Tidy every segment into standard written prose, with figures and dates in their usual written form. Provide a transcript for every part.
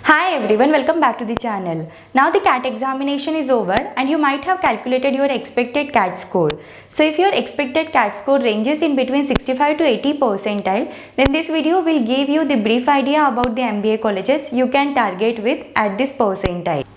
Hi everyone, welcome back to the channel. Now the CAT examination is over and you might have calculated your expected CAT score. So if your expected CAT score ranges in between 65 to 80 percentile, then this video will give you the brief idea about the MBA colleges you can target with at this percentile.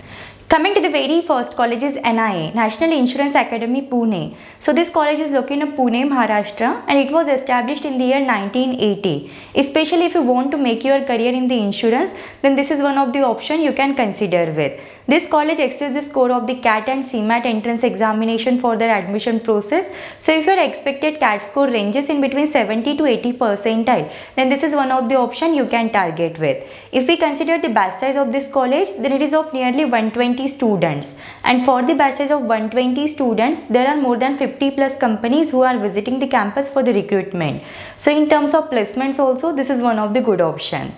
Coming to the very first college is NIA, National Insurance Academy, Pune. So this college is located in Pune, Maharashtra, and it was established in the year 1980. Especially if you want to make your career in the insurance, then this is one of the options you can consider with. This college accepts the score of the CAT and CMAT entrance examination for their admission process. So if your expected CAT score ranges in between 70 to 80 percentile, then this is one of the options you can target with. If we consider the batch size of this college, then it is of nearly 120 students, and for the batch size of 120 students, there are more than 50 plus companies who are visiting the campus for the recruitment. So in terms of placements also, this is one of the good option.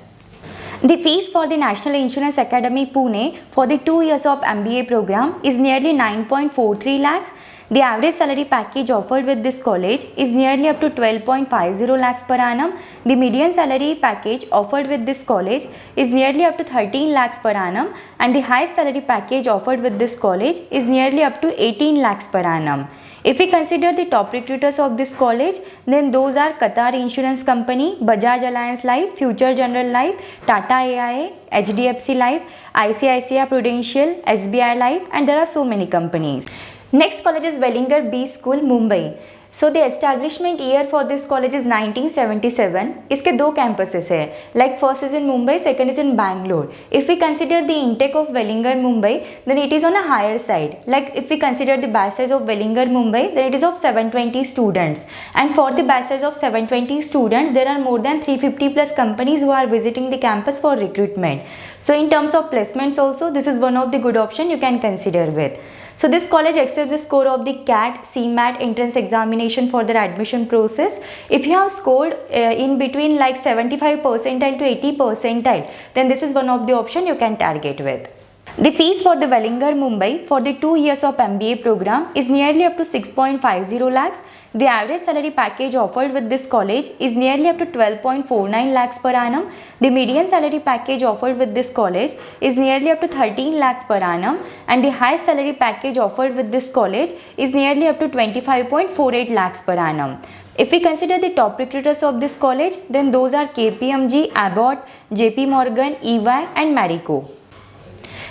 The fees for the National Insurance Academy, Pune for the 2 years of MBA program is nearly 9.43 lakhs. The average salary package offered with this college is nearly up to 12.50 lakhs per annum. The median salary package offered with this college is nearly up to 13 lakhs per annum, and the highest salary package offered with this college is nearly up to 18 lakhs per annum. If we consider the top recruiters of this college, then those are Qatar Insurance Company, Bajaj Allianz Life, Future General Life, Tata AIA, HDFC Life, ICICI Prudential, SBI Life, and there are so many companies. Next college is Wellinger B School, Mumbai. So the establishment year for this college is 1977. इसके दो campuses है. Like first is in Mumbai, second is in Bangalore. If we consider the intake of Wellinger Mumbai, then it is on a higher side. Like if we consider the batch size of Wellinger Mumbai, then it is of 720 students. And for the batch size of 720 students, there are more than 350 plus companies who are visiting the campus for recruitment. So in terms of placements also, this is one of the good option you can consider with. So this college accepts the score of the CAT, CMAT entrance examination for their admission process. If you have scored in between like 75 percentile to 80 percentile, then this is one of the option you can target with. The fees for the Wellinger Mumbai for the 2 years of MBA program is nearly up to 6.50 lakhs. The average salary package offered with this college is nearly up to 12.49 lakhs per annum. The median salary package offered with this college is nearly up to 13 lakhs per annum, and the highest salary package offered with this college is nearly up to 25.48 lakhs per annum. If we consider the top recruiters of this college, then those are KPMG, Abbott, JP Morgan, EY, and Marico.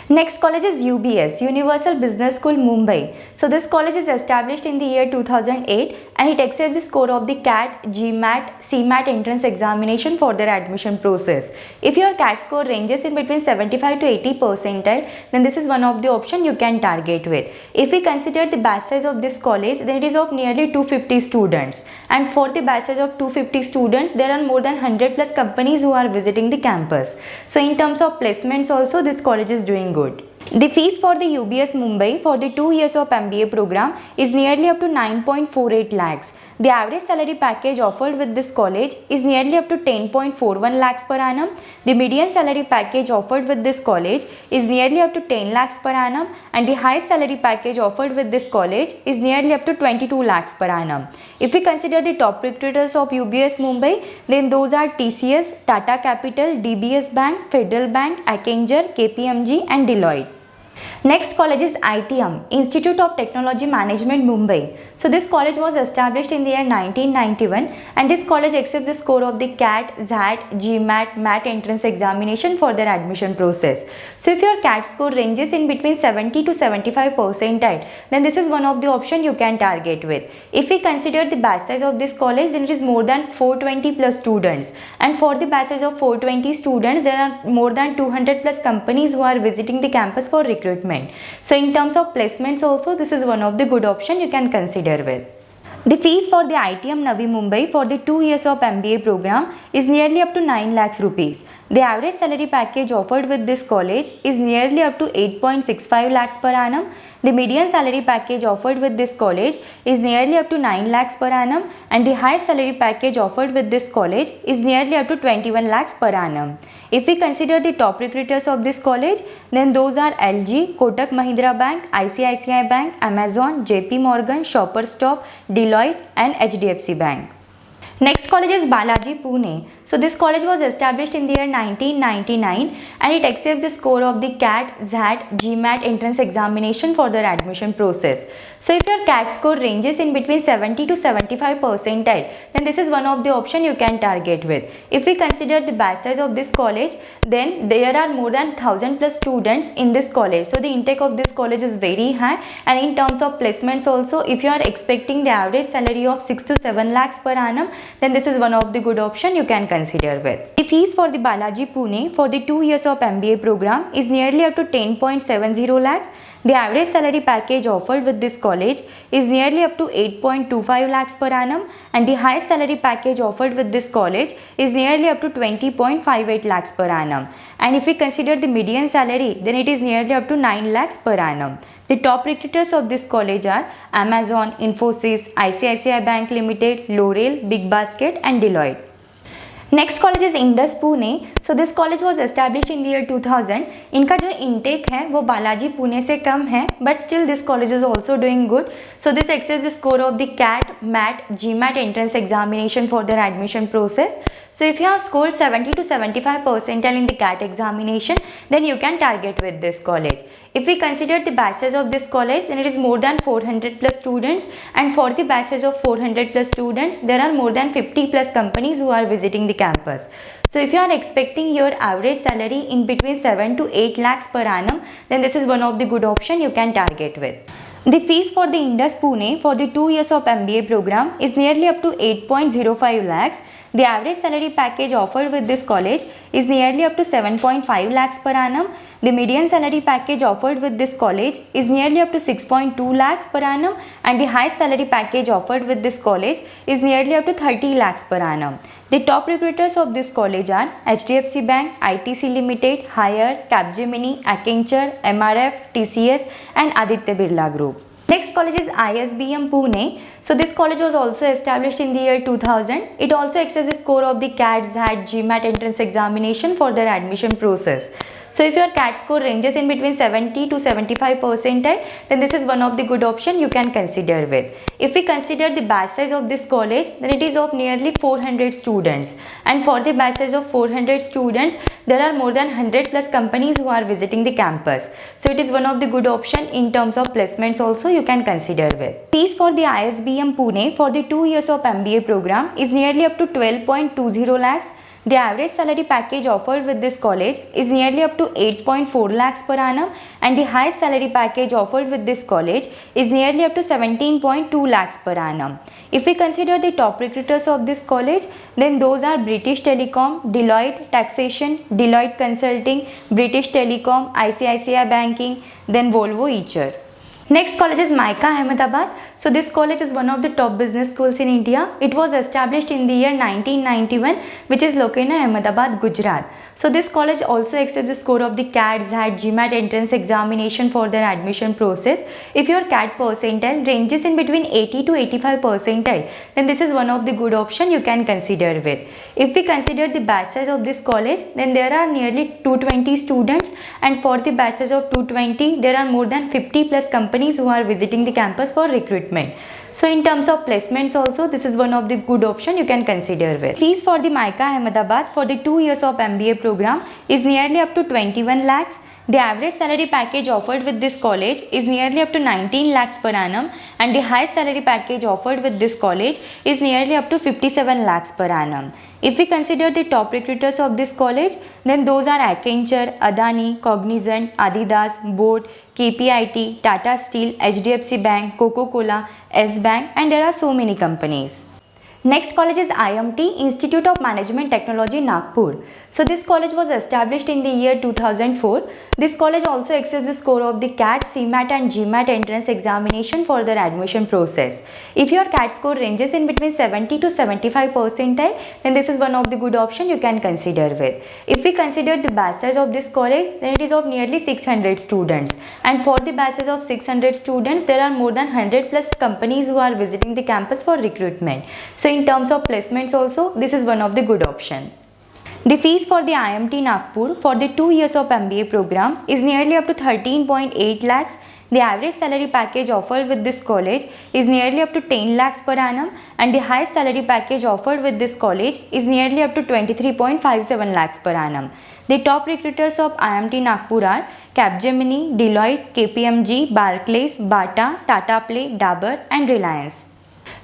Next college is UBS, Universal Business School, Mumbai. So this college is established in the year 2008 and it accepts the score of the CAT, GMAT, CMAT entrance examination for their admission process. If your CAT score ranges in between 75 to 80 percentile, then this is one of the option you can target with. If we consider the batch size of this college, then it is of nearly 250 students. And for the batch size of 250 students, there are more than 100 plus companies who are visiting the campus. So in terms of placements also, this college is doing good. The fees for the UBS Mumbai for the 2 years of MBA program is nearly up to 9.48 lakhs. The average salary package offered with this college is nearly up to 10.41 lakhs per annum. The median salary package offered with this college is nearly up to 10 lakhs per annum, and the highest salary package offered with this college is nearly up to 22 lakhs per annum. If we consider the top recruiters of UBS Mumbai, then those are TCS, Tata Capital, DBS Bank, Federal Bank, Accenture, KPMG, and Deloitte. Next college is ITM, Institute of Technology Management, Mumbai. So this college was established in the year 1991 and this college accepts the score of the CAT, XAT, GMAT, MAT entrance examination for their admission process. So if your CAT score ranges in between 70 to 75 percentile, then this is one of the option you can target with. If we consider the batch size of this college, then it is more than 420 plus students, and for the batch size of 420 students, there are more than 200 plus companies who are visiting the campus for recruitment. So in terms of placements also, this is one of the good option you can consider with. The fees for the ITM Navi Mumbai for the 2 years of MBA program is nearly up to 9 lakhs rupees. The average salary package offered with this college is nearly up to 8.65 lakhs per annum. The median salary package offered with this college is nearly up to 9 lakhs per annum, and the highest salary package offered with this college is nearly up to 21 lakhs per annum. If we consider the top recruiters of this college, then those are LG, Kotak Mahindra Bank, ICICI Bank, Amazon, JP Morgan, Shoppers Stop, Deloitte, and HDFC Bank. Next college is Balaji, Pune. So this college was established in the year 1999 and it accepts the score of the CAT, XAT, GMAT entrance examination for their admission process. So if your CAT score ranges in between 70 to 75 percentile, then this is one of the option you can target with. If we consider the batch size of this college, then there are more than 1000 plus students in this college. So the intake of this college is very high, and in terms of placements also, if you are expecting the average salary of 6 to 7 lakhs per annum, then this is one of the good option you can consider with. The fees for the Balaji Pune for the 2 years of MBA program is nearly up to 10.70 lakhs. The average salary package offered with this college is nearly up to 8.25 lakhs per annum, and the highest salary package offered with this college is nearly up to 20.58 lakhs per annum. And if we consider the median salary, then it is nearly up to 9 lakhs per annum. The top recruiters of this college are Amazon, Infosys, ICICI Bank Limited, L'Oreal, Big Basket and Deloitte. Next college is Indus Pune. So this college was establish in the year 2000. इनका जो intake है वो बालाजी पुणे से कम है, but still this college is also doing good. So this except the score of the CAT, MAT, GMAT entrance examination for their admission process. So if you have scored 70 to 75 percentile in the CAT examination, then you can target with this college. If we consider the batch size of this college, then it is more than 400 plus students, and for the batch size of 400 plus students, there are more than 50 plus companies who are visiting the campus. So if you are expecting your average salary in between 7 to 8 lakhs per annum, then this is one of the good option you can target with. The fees for the Indus Pune for the 2 years of MBA program is nearly up to 8.05 lakhs. The average salary package offered with this college is nearly up to 7.5 lakhs per annum. The median salary package offered with this college is nearly up to 6.2 lakhs per annum, and the highest salary package offered with this college is nearly up to 30 lakhs per annum. The top recruiters of this college are HDFC Bank, ITC Limited, Haier, Capgemini, Accenture, MRF, TCS and Aditya Birla Group. Next college is ISBM Pune. So this college was also established in the year 2000. It also accepts the score of the CAT, XAT, GMAT entrance examination for their admission process. So if your CAT score ranges in between 70 to 75 percentile, then this is one of the good option you can consider with. If we consider the batch size of this college, then it is of nearly 400 students, and for the batch size of 400 students, there are more than 100 plus companies who are visiting the campus. So it is one of the good option in terms of placements also you can consider with. Fees for the ISBM Pune for the 2 years of MBA program is nearly up to 12.20 lakhs. The average salary package offered with this college is nearly up to 8.4 lakhs per annum, and the highest salary package offered with this college is nearly up to 17.2 lakhs per annum. If we consider the top recruiters of this college, then those are British Telecom, Deloitte Taxation, Deloitte Consulting, British Telecom, ICICI Banking, then Volvo Eicher. Next college is MICA Ahmedabad. So this college is one of the top business schools in India. It was established in the year 1991, which is located in Ahmedabad, Gujarat. So this college also accepts the score of the CAT, XAT, GMAT entrance examination for their admission process. If your CAT percentile ranges in between 80 to 85 percentile, then this is one of the good option you can consider with. If we consider the batch size of this college, then there are nearly 220 students, and for the batch size of 220, there are more than 50 plus companies who are visiting the campus for recruitment. So in terms of placements also, this is one of the good option you can consider with. Fees for the MICA Ahmedabad for the 2 years of MBA program is nearly up to 21 lakhs. The average salary package offered with this college is nearly up to 19 lakhs per annum, and the highest salary package offered with this college is nearly up to 57 lakhs per annum. If we consider the top recruiters of this college, then those are Accenture, Adani, Cognizant, Adidas, Boat, KPIT, Tata Steel, HDFC Bank, Coca-Cola, S-Bank, and there are so many companies. Next college is IMT, Institute of Management Technology, Nagpur. So this college was established in the year 2004. This college also accepts the score of the CAT, CMAT and GMAT entrance examination for their admission process. If your CAT score ranges in between 70 to 75 percentile, then this is one of the good option you can consider with. If we consider the batch size of this college, then it is of nearly 600 students, and for the batch size of 600 students, there are more than 100 plus companies who are visiting the campus for recruitment. So in terms of placements also, this is one of the good option. The fees for the IMT Nagpur for the 2 years of MBA program is nearly up to 13.8 lakhs. The average salary package offered with this college is nearly up to 10 lakhs per annum, and the highest salary package offered with this college is nearly up to 23.57 lakhs per annum. The top recruiters of IMT Nagpur are Capgemini, Deloitte, KPMG, Barclays, Bata, Tata Play, Dabur and Reliance.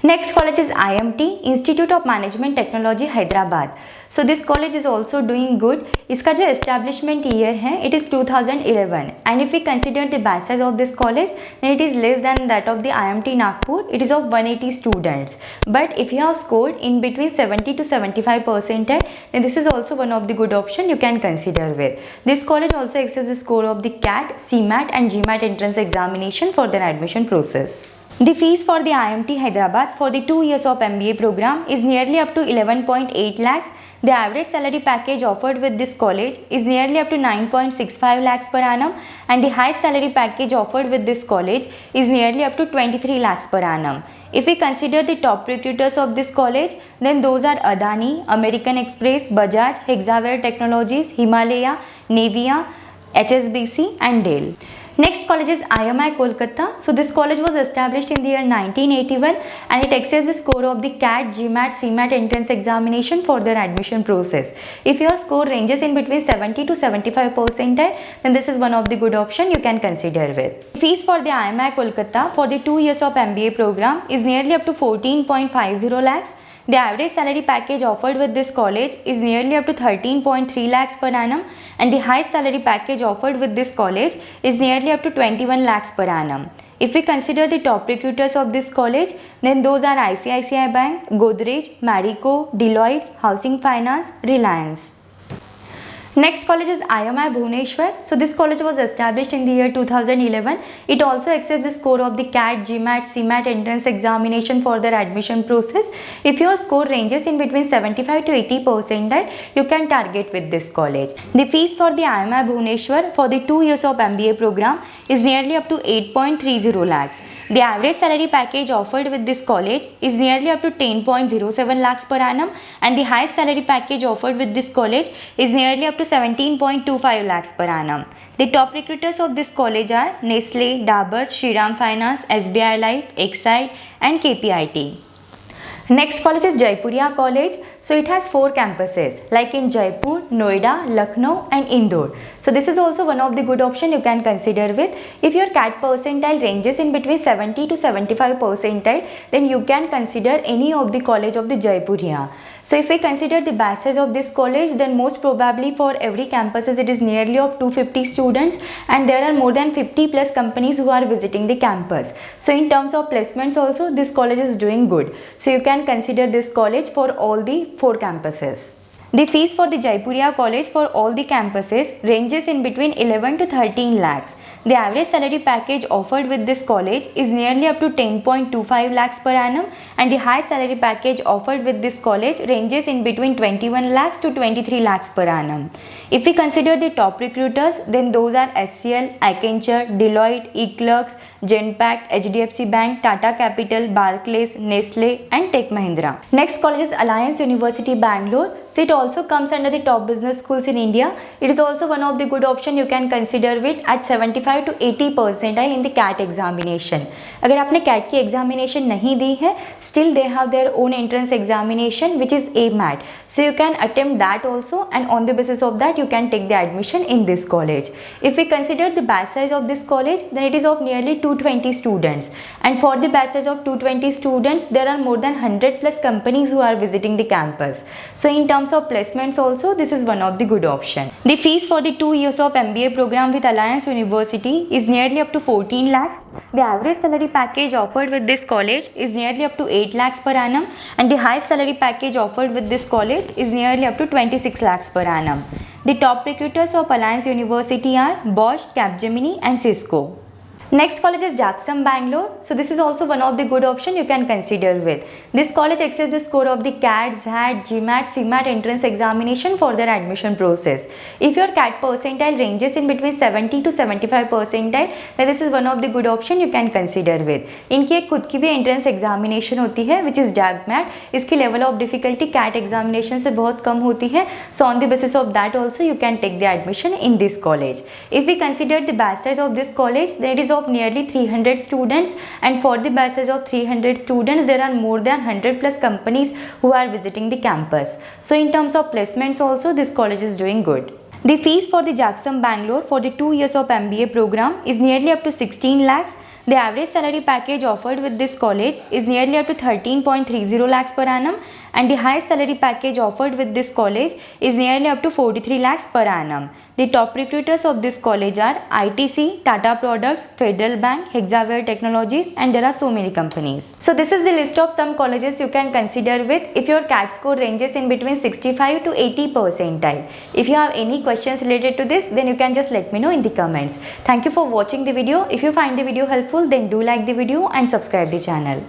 Next college is IMT, Institute of Management Technology, Hyderabad. So this college is also doing good. इसका जो establishment year है it is 2011, and if we consider the batch size of this college then it is less than that of the IMT Nagpur. It is of 180 students. But if you have scored in between 70 to 75 percentile, then this is also one of the good option you can consider with. This college also accepts the score of the CAT, CMAT and GMAT entrance examination for their admission process. The fees for the IMT Hyderabad for the 2 years of MBA program is nearly up to 11.8 lakhs. The average salary package offered with this college is nearly up to 9.65 lakhs per annum, and the highest salary package offered with this college is nearly up to 23 lakhs per annum. If we consider the top recruiters of this college, then those are Adani, American Express, Bajaj, Hexaware Technologies, Himalaya, Navia, HSBC and Dell. Next college is IMI Kolkata. So this college was established in the year 1981, and it accepts the score of the CAT, GMAT, CMAT entrance examination for their admission process. If your score ranges in between 70 to 75 percentile, then this is one of the good option you can consider with. Fees for the IMI Kolkata for the 2 years of MBA program is nearly up to 14.50 lakhs. The average salary package offered with this college is nearly up to 13.3 lakhs per annum, and the highest salary package offered with this college is nearly up to 21 lakhs per annum. If we consider the top recruiters of this college, then those are ICICI Bank, Godrej, Marico, Deloitte, Housing Finance, Reliance. Next college is IMI Bhubaneswar. So this college was established in the year 2011. It also accepts the score of the CAT, GMAT, CMAT entrance examination for their admission process. If your score ranges in between 75 to 80 percentile, you can target with this college. The fees for the IMI Bhubaneswar for the 2 years of MBA program is nearly up to 8.30 lakhs. The average salary package offered with this college is nearly up to 10.07 lakhs per annum, and the highest salary package offered with this college is nearly up to 17.25 lakhs per annum. The top recruiters of this college are Nestle, Dabur, Shriram Finance, SBI Life, Exide and KPIT. Next college is Jaipuria College. So it has 4 campuses like in Jaipur, Noida, Lucknow and Indore. So this is also one of the good option you can consider with. If your CAT percentile ranges in between 70 to 75 percentile, then you can consider any of the college of the Jaipuria. So if we consider the batch size of this college, then most probably for every campuses it is nearly of 250 students, and there are more than 50 plus companies who are visiting the campus. So in terms of placements also this college is doing good. So you can consider this college for all the 4 campuses. The fees for the Jaipuria College for all the campuses ranges in between 11 to 13 lakhs. The average salary package offered with this college is nearly up to 10.25 lakhs per annum, and the highest salary package offered with this college ranges in between 21 lakhs to 23 lakhs per annum. If we consider the top recruiters, then those are SCL, Accenture, Deloitte, eClerx, Genpact, HDFC Bank, Tata Capital, Barclays, Nestle and Tech Mahindra. Next college is Alliance University Bangalore. So it also comes under the top business schools in India. It is also one of the good option you can consider with at 75 to 80 percentile in the CAT examination. अगर आपने CAT की examination नहीं दी है, still they have their own entrance examination which is AMAT. So you can attempt that also, and on the basis of that you can take the admission in this college. If we consider the batch size of this college, then it is of nearly 220 students, and for the batch size of 220 students there are more than 100 plus companies who are visiting the campus. So in terms of placements also this is one of the good option. The fees for the 2 years of MBA program with Alliance University is nearly up to 14 lakhs. The average salary package offered with this college is nearly up to 8 lakhs per annum, and the highest salary package offered with this college is nearly up to 26 lakhs per annum. The top recruiters of Alliance University are Bosch, Capgemini and Cisco. Next college is Jagsam Bangalore. So this is also one of the good option you can consider with. This college accepts the score of the CAT, ZAT, GMAT, CMAT entrance examination for their admission process. If your CAT percentile ranges in between 70 to 75 percentile, then this is one of the good option you can consider with. इनकी एक खुद की भी entrance examination होती है which is JAGMAT. इसकी level of difficulty CAT examination से बहुत कम होती है. So on the basis of that also you can take the admission in this college. If we consider the batch size of this college, then it is of nearly 300 students, and for the batches of 300 students there are more than 100 plus companies who are visiting the campus. So in terms of placements also this college is doing good. The fees for the Jackson Bangalore for the 2 years of MBA program is nearly up to 16 lakhs. The average salary package offered with this college is nearly up to 13.30 lakhs per annum, and the highest salary package offered with this college is nearly up to 43 lakhs per annum. The top recruiters of this college are ITC, Tata Products, Federal Bank, Hexaware Technologies, and there are so many companies. So this is the list of some colleges you can consider with if your CAT score ranges in between 65 to 80 percentile. If you have any questions related to this, then you can just let me know in the comments. Thank you for watching the video. If you find the video helpful, then do like the video and subscribe the channel.